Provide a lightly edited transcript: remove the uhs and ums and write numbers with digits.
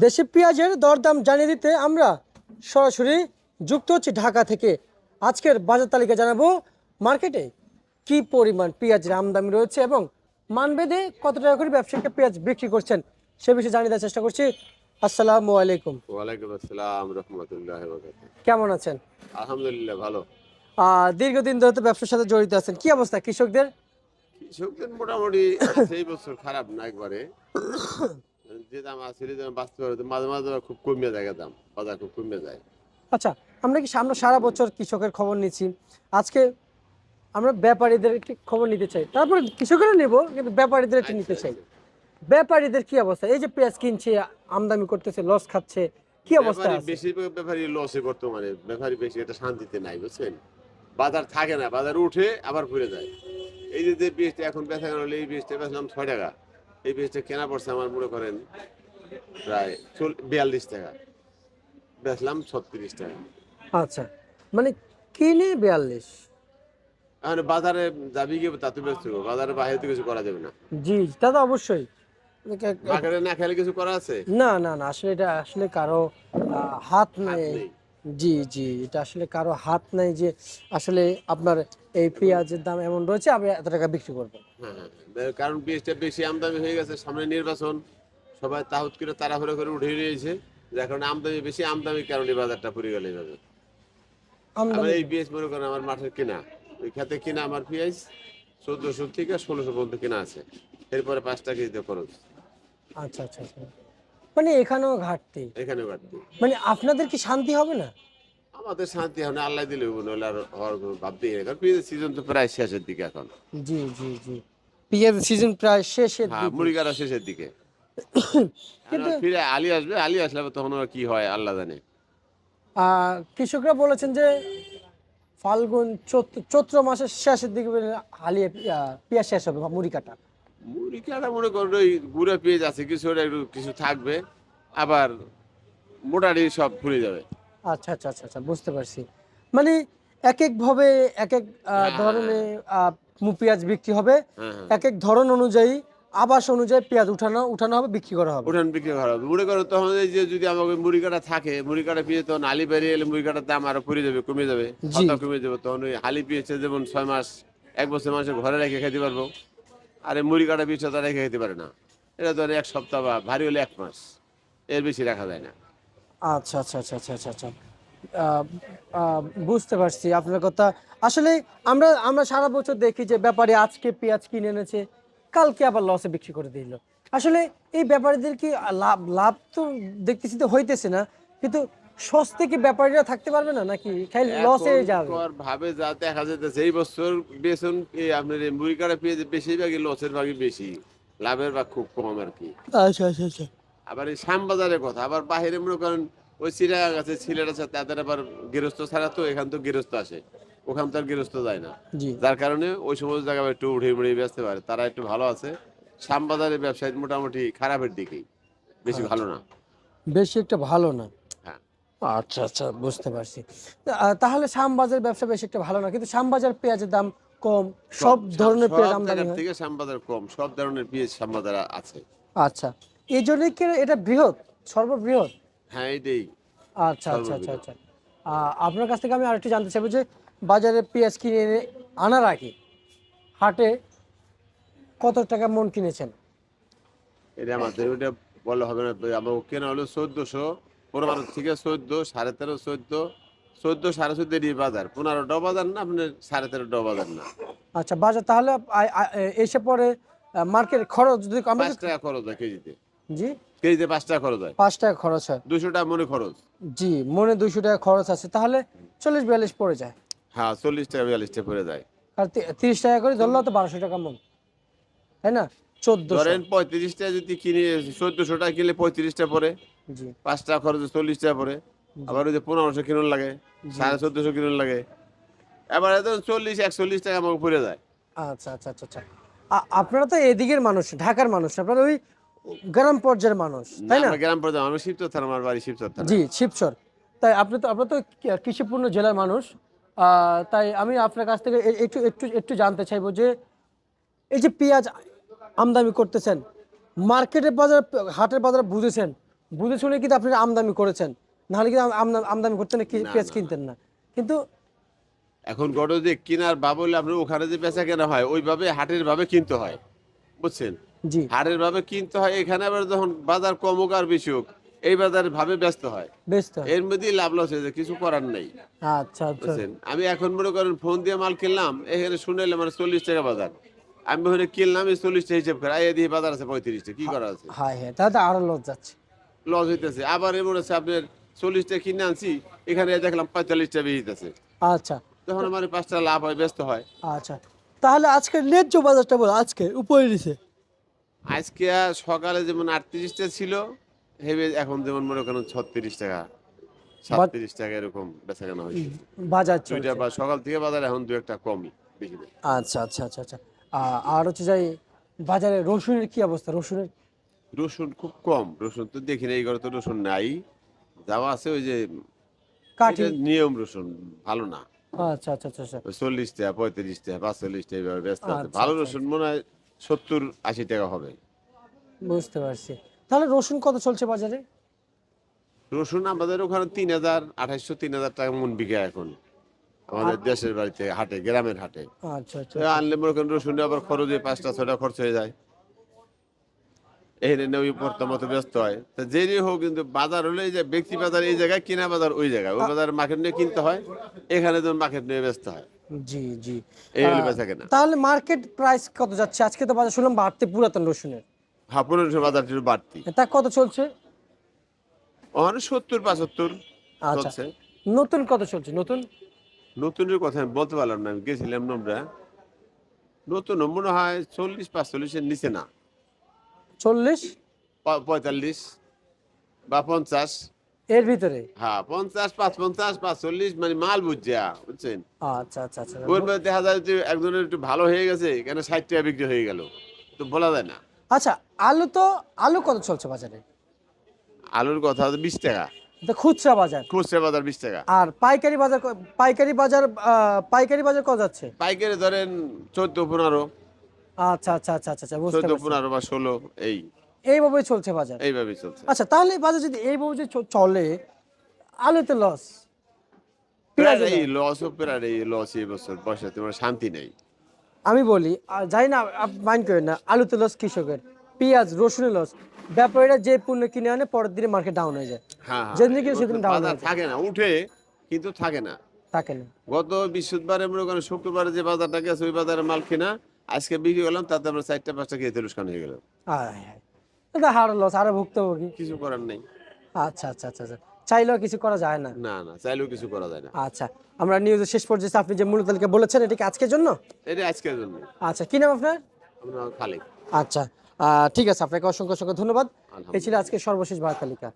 দেশি পেঁয়াজের দরদাম জানিয়ে দিতে আমরা সরাসরি যুক্ত হচ্ছি ঢাকা থেকে। আজকের বাজার তালিকা জানাবো মার্কেটে কি পরিমাণ পেঁয়াজের আমদানি রয়েছে এবং মানভেদে কত টাকা করে ব্যবসায়ীরা পেঁয়াজ বিক্রি করছেন সে বিষয়ে জানিয়ে দেওয়ার চেষ্টা করছি। আসসালামু আলাইকুম। ওয়ালাইকুম আসসালাম রহমতুল্লাহ। কেমন আছেন? আলহামদুলিল্লাহ ভালো। দীর্ঘদিন ধরে তো ব্যবসার সাথে জড়িত আছেন, কি অবস্থা কৃষকদের? কৃষকদের মোটামুটি সেই বছর খারাপ না একবারে। যে দাম আসলে যেন বাঁচতে পারে, মাঝে মাঝে আবার খুব কমে যায় দাম, বাজার খুব কমে যায়। আচ্ছা, আমরা সারা বছর কৃষকের খবর নিচ্ছি। আজকে আমরা ব্যাপারীদের একটি খবর নিতে চাই, তারপরে কৃষকেরা নেব, কিন্তু ব্যাপারীদের একটু আচ্ছা নিতে চাই। আচ্ছা। ব্যাপারীদের কি অবস্থা? এই যে পেঁয়াজ কিনছে, আমদানি করতেছে, লস খাচ্ছে, কি অবস্থা ব্যাপারী আছে? বেশিরভাগ ব্যাপারী লসে বর্তমানে, ব্যাপারী বেশি এটা শান্তিতে নাই বুঝছেন। বাজার থাকে না, বাজার উঠে আবার ঘুরে যায়। এই যে বীজটা এখন বেচা কেন হলে, এই বীজটা বেচলাম 6 টাকা, এই বীজটা কেনা পড়ছে আমার মনে করেন প্রায় 42 টাকা, বেচলাম 36 টাকা। আচ্ছা, মানে কিনে 42? এখন বাজারে যাবি কি তা তো ব্যস্ত, বাজারে বাইরে তো কিছু করা যাবে না। জি, তা তো অবশ্যই। মার্কেটে না খেলে কিছু করা আছে? না না না, আসলে এটা আসলে কারো হাত হাত নেই। নেই। জি জি, এটা আসলে কারো হাত নাই যে আসলে আপনার এই এখন পেঁয়াজের দাম এমন রয়েছে আমি এত টাকা বিক্রি করবো। হ্যাঁ হ্যাঁ কারণ বীজটা বেশি আমদানি হয়ে গেছে, সামনে নির্বাচন, সবাই তাহুত করে তাড়াহুড়ো করে উঠিয়ে নিয়েছে, যার কারণে আমদানি বেশি, আমদানির কারণে বাজারটা পড়ে গেল এইভাবে। আমার আমদানি এই পেঁয়াজ মনে করেন আমার মাঠের কেনা, ওই খেতে কিনা আমার পেঁয়াজ 1400 থেকে 1600 পর্যন্ত কেনা আছে, এরপরে 5 টাকা খরচ। আচ্ছা আচ্ছা আচ্ছা, মানে এখানেও ঘাটতি। এখানে বাড়তি। মানে আপনাদের কি শান্তি হবে না? আমাদের শান্তি এখন আল্লাহ দিলে নইলে আর হওয়ার কোনো ভাবতেই নেই, কারণ পেঁয়াজের সিজন তো প্রায় শেষের দিকে এখন। জি জি জি, পেঁয়াজ সিজন প্রায় শেষের হ্যাঁ, দিকে। মুড়ি কাটা শেষের দিকে। এখন কিন্তু আর ফিরে আলী আসবে, আলী আসলে আবার তখন আর কি হয় আল্লাহ জানে। কৃষকরা বলেছেন যে ফাল্গুন চৈত্র মাসের শেষের দিকে হালিয়ে পেঁয়াজ শেষ হবে মুড়ি কাটা। মুড়ি কাটা মনে করেন ওই গুঁড়া পেঁয়াজ আছে কিছু, ওটা একটু কিছু থাকবে, আবার মোটাটি সব ফুরে যাবে। আচ্ছা আচ্ছা আচ্ছা আচ্ছা, বুঝতে পারছি। মানে এক এক ভাবে এক এক হ্যাঁ হ্যাঁ ধরনের পেঁয়াজ বিক্রি হবে, হ্যাঁ হ্যাঁ। এক এক ধরন অনুযায়ী আবাস অনুযায়ী পেঁয়াজ উঠানো উঠানো হবে, বিক্রি করা হবে। উঠান বিক্রি করা হবে মনে করেন, তখন এই যে যদি আমাকে মুড়ি কাটা থাকে, মুড়ি কাটা পেঁয়াজ তখন হালি বেরিয়ে এলে মুড়ি কাটার দাম আরো পড়ে যাবে, কমে যাবে, জি, খরচা কমে যাবে, তখন ওই হালি পেঁয়াজ যেমন 6 মাস 1 বছর মানুষের ঘরে রেখে খেতে পারবো, আর এই মুড়ি কাটা পেঁয়াজটা তারা রেখে খেতে পারে না। এটা ধরেন 1 সপ্তাহ বা ভারী হলে 1 মাস, এর বেশি রাখা যায় না। আচ্ছা আচ্ছা আচ্ছা আচ্ছা আচ্ছা আচ্ছা, আহ, বুঝতে পারছি আপনার কথা। আসলে আমরা আমরা সারা বছর দেখি যে ব্যাপারী আজকে পেঁয়াজ কিনে এনেছে, কালকে আবার লসে বিক্রি করে দিল। আসলে এই ব্যাপারীদের কি লাভ লাভ তো দেখতেছি তো হইতেছে না, কিন্তু সস্তে কি ব্যাপারীরা থাকতে পারবে না, নাকি খালি লসে এখন যাবে? কর ভাবে যা দেখা যাইতেছে এই বছর বেতন আপনার এই মুড়ি কাটা পেঁয়াজ বেশিরভাগই লসের ভাগই বেশি, লাভের ভাগ খুব কম আর কি। আচ্ছা আচ্ছা আচ্ছা, আবার এই শ্যামবাজারের কথা, আবার বাহিরে মনে করেন ওই চিড়িয়া আছে, সিলেট আছে, তাদের আবার গৃহস্থ ছাড়া তো এখান তো গৃহস্থ আসে, ওখান তো আর গৃহস্থ যায় না, জি। যার কারণে ওই সমস্ত জায়গায় একটু উঠে মুড়ে বেচতে পারে, তারা একটু ভালো আছে। শ্যামবাজারের ব্যবসায় মোটামুটি খারাপের দিকেই, বেশি ভালো আচ্ছা, না। বেশি একটা ভালো না। হ্যাঁ, আচ্ছা আচ্ছা, বুঝতে পারছি। তাহলে শ্যামবাজার ব্যবসা বেশি একটা ভালো না, কিন্তু শ্যামবাজার পেঁয়াজের দাম কম, কম সব ধরনের পেঁয়াজ সব আমদানি জায়গার হয়। থেকে শ্যামবাজার কম, সব ধরনের পেঁয়াজ শ্যামবাজার আছে। আচ্ছা, এই জন্যই কি এটা বৃহৎ, সর্ববৃহৎ? হ্যাঁ এইটাই আচ্ছা আচ্ছা আচ্ছা সর্ববৃহৎ। আচ্ছা। আপনার কাছ থেকে আমি আরেকটু জানতে চাইবো যে বাজারে পেঁয়াজ কিনে এনে আনার আগে হাটে কত টাকা মন কিনেছেন? এটা আমাদের ওইটা বলা হবে না, আমার কেনা হলো 1400, 15 থেকে 14, 13.5, 14, 14, 14.5 এরই বাজার, 15টাও বাজার না আপনার, 13.5টাও বাজার না। আচ্ছা, বাজার তাহলে এসে পরে মার্কেট খরচ যদি আমরা 5 টাকা খরচ হয় কেজিতে, জি, কেজিতে 5 টাকা খরচ হয়, 5 টাকা খরচ হয়। 200 টাকা মনে খরচ। জি, মনে 200 টাকা খরচ আছে, তাহলে 40-42 পড়ে যায়। হ্যাঁ 40 টাকা 42 টাকা পড়ে যায়। আর 30 টাকা করে ধরলেও তো 1200 টাকা মন, তাই না? 1400। ধরেন 35 টাকা যদি কিনে, 1400 টাকা কিনলে 35 টাকা পড়ে, জি 5 টাকা খরচে 40 টাকা পড়ে। জি আবার ওই যে 1500 কিনুন লাগে, জি। 1450 কিনুন লাগে, এবারে তো 40-41 টাকা আমাকে পড়ে যায়। আচ্ছা আচ্ছা আচ্ছা আচ্ছা, আপনারা তো এদিকের মানুষ, ঢাকার মানুষ, আপনারা ওই গ্রাম পর্যায়ের মানুষ, না তাই না? আমরা গ্রাম পর্যায়ে, আমি শিবচর থানা, আমার বাড়ি শিবচর জি, থানায়। শিবচর। তাই আপনি তো কৃষিপূর্ণ জেলার মানুষ। তাই আমি আপনার কাছ থেকে একটু একটু একটু জানতে চাইবো যে এই যে পেঁয়াজ আমদানি করতেছেন, মার্কেটের বাজার হাটের বাজার বুঝেছেন বুঝে শুনে কিন্তু আপনি আমদানি করেছেন, নাহলে কিন্তু আমদানি করতেন না, না, পেঁয়াজ না। কিনতেন না। কিন্তু এখন গরু যে কেনার বা বলে আপনার ওখানে যে বেচা কেনা হয় ওইভাবে হাটের ভাবে কিনতে হয়, বুঝছেন? জি, হাটের ভাবে কিনতে হয়, এখানে আবার যখন বাজার কম হোক আর বেশি হোক এই বাজার ভাবে ব্যস্ত হয়। বেচতে হয়। এর মধ্যেই লাভ লস হয়ে যায়, কিছু করার নেই, আচ্ছা, আচ্ছা। বুঝছেন? আমি এখন মনে করেন ফোন দিয়ে মাল কিনলাম, এখানে শুনেলাম মানে 40 টাকা বাজার, আমি ওখানে কিনলাম এই 40 টাকা হিসেব করে আইয়া দিয়ে বাজার আছে 35 টাকা, কি করা আছে? হ্যাঁ, হ্যাঁ, তাহলে তো আরো লস যাচ্ছে। লস হইতেছে। আবার এমন আছে আপনার 40 টাকা কিনে আনছি, এখানে দেখলাম 45 টাকা বেরিয়েছে। আচ্ছা, তখন আমার 5 টাকা লাভ হয়, ব্যস্ত হয়। আচ্ছা। তাহলে আজকের ন্যায্য বাজারটা বলো, আজকে উপরে নিচে। আজকে সকালে যেমন 38 টা ছিল, হেবে এখন যেমন মনে করেন 36 টাকা, বা- 37 টাকা এরকম বেচাকেনা হয়েছে। বাজার দুইটা চলছে। বা সকাল থেকে বাজার এখন দু একটা কমই, বেশি না। আচ্ছা, আচ্ছা, আচ্ছা, আচ্ছা। আর হচ্ছে যাই, বাজারে রসুনের কি অবস্থা? রসুনের রসুন খুব কম, রসুন তো দেখি না, এই ঘরে তো রসুন নাই। যাওয়া আছে ওই যে কাঠি। এটা নিয়ম রসুন ভালো না। আচ্ছা, আচ্ছা, আচ্ছা, আচ্ছা, ওই 40 টাকা, 35 টাকা, 45 টাকা এইভাবে ব্যস্ত আছে। আচ্ছা, ভালো আচ্ছা, রসুন মনে হয় 70-80 টাকা হবে। বুঝতে পারছি। তাহলে রসুন কত চলছে বাজারে? রসুন আমাদের ওখানে 3,000, 2800-3,000 টাকা মন বিঘা এখন, আর আমাদের দেশের বাড়িতে হাটে, গ্রামের হাটে। আচ্ছা, আচ্ছা, তো আচ্ছা। আনলে মনে করেন রসুনে আবার খরচ হয়, 5টা 6টা খরচ হয়ে যায়। এই নিয়ে ওই প্রথমত ব্যস্ত হয়। তো যেই হোক কিন্তু বাজার হলে এই যে ব্যক্তি বাজার এই জায়গায়, কিনা বাজার ওই জায়গায়, ওই বাজার মার্কেট নিয়ে কিনতে হয়, এখানে যেমন মার্কেট নিয়ে ব্যস্ত হয়। জি, জি। এই হলো আহ, বেচা কেনা। তাহলে মার্কেট প্রাইস কত যাচ্ছে? আজকে তো বাজার শুনলাম বাড়তে, পুরাতন রসুনের। হাপুরের বাজার একটু বাড়তি, তা কত চলছে? ওখানে 70-75 আচ্ছা, চলছে। নতুন কত চলছে? নতুন নতুনের কথা আমি বলতে পারলাম না, আমি গেছিলাম আমরা। নতুন মনে হয় 40-45 এর নিচে না, 40 45 বা 50। এর ভিতরে? হ্যাঁ, 50, 55, 45 মানে মাল বুঝছা, বুঝছেন? আচ্ছা, আচ্ছা, আচ্ছা, ওর মধ্যে দেখা যায় যে একজনের একটু ভালো হয়ে গেছে, কেন 60 টাকা বিক্রি হয়ে গেল, তো বলা যায় না। আচ্ছা। আলু তো, আলু কত চলছে বাজারে? আলুর কথা হচ্ছে 20 টাকা, এটা খুচরা বাজার। খুচরা বাজার 20 টাকা, আর পাইকারি বাজার পাইকারি বাজার, পাইকারি বাজার কত যাচ্ছে? পাইকারি ধরেন 14-15, আচ্ছা, আচ্ছা, আচ্ছা, আচ্ছা, আচ্ছা, বুঝতে পারছি। 14-15 বা 16, এই এইভাবেই চলছে বাজার। এইভাবেই চলছে। আচ্ছা, তাহলে এই বাজার যদি এইভাবে যে চলে, আলুতে লস, প্রায় পেঁয়াজে এই লস। লস ও প্রায় এই লস, এই বছর বর্ষা তোমার শান্তি নেই। আমি বলি, জানি না, মাইন্ড করেন না, আলুতে লস কৃষকের, পেঁয়াজ রসুনের লস, ব্যাপারীরা যে পণ্য কিনে আনে পরের দিনে মার্কেট ডাউন হয়ে যায়। হ্যাঁ, হ্যাঁ, যেদিন এই কিনে সেদিন বছর ডাউন বাজার হয়ে যায়। থাকে না, উঠে কিন্তু থাকে না। থাকে না। গত বৃহস্পতিবারে মনে করেন, শুক্রবারে যে বাজারটা গেছে ওই বাজারে মাল কিনা আজকে বিক্রি করলাম, তাতে আমরা 4টা 5টা খেয়ে তেলুস্কান হয়ে গেল। আয় হায়। এটা হার লস, আরো ভুক্তভোগী। কিছু করার নেই। আচ্ছা, আচ্ছা, আচ্ছা, আচ্ছা। চাইলেও কিছু করা যায় না। না, না, চাইলেও কিছু করা যায় না। আচ্ছা, আমরা নিউজের শেষ পর্যায়ে আপনি যে মূল্য তালিকা বলেছেন, এটা কি আজকের জন্য? এটা আজকের জন্য। আচ্ছা, কি নাম আপনার? আমরা খালি আচ্ছা, ঠিক আছে, আপনাকে অসংখ্য অসংখ্য ধন্যবাদ। এই ছিল আলহামদুলিল্লাহ। আজকে সর্বশেষ বার তালিকা।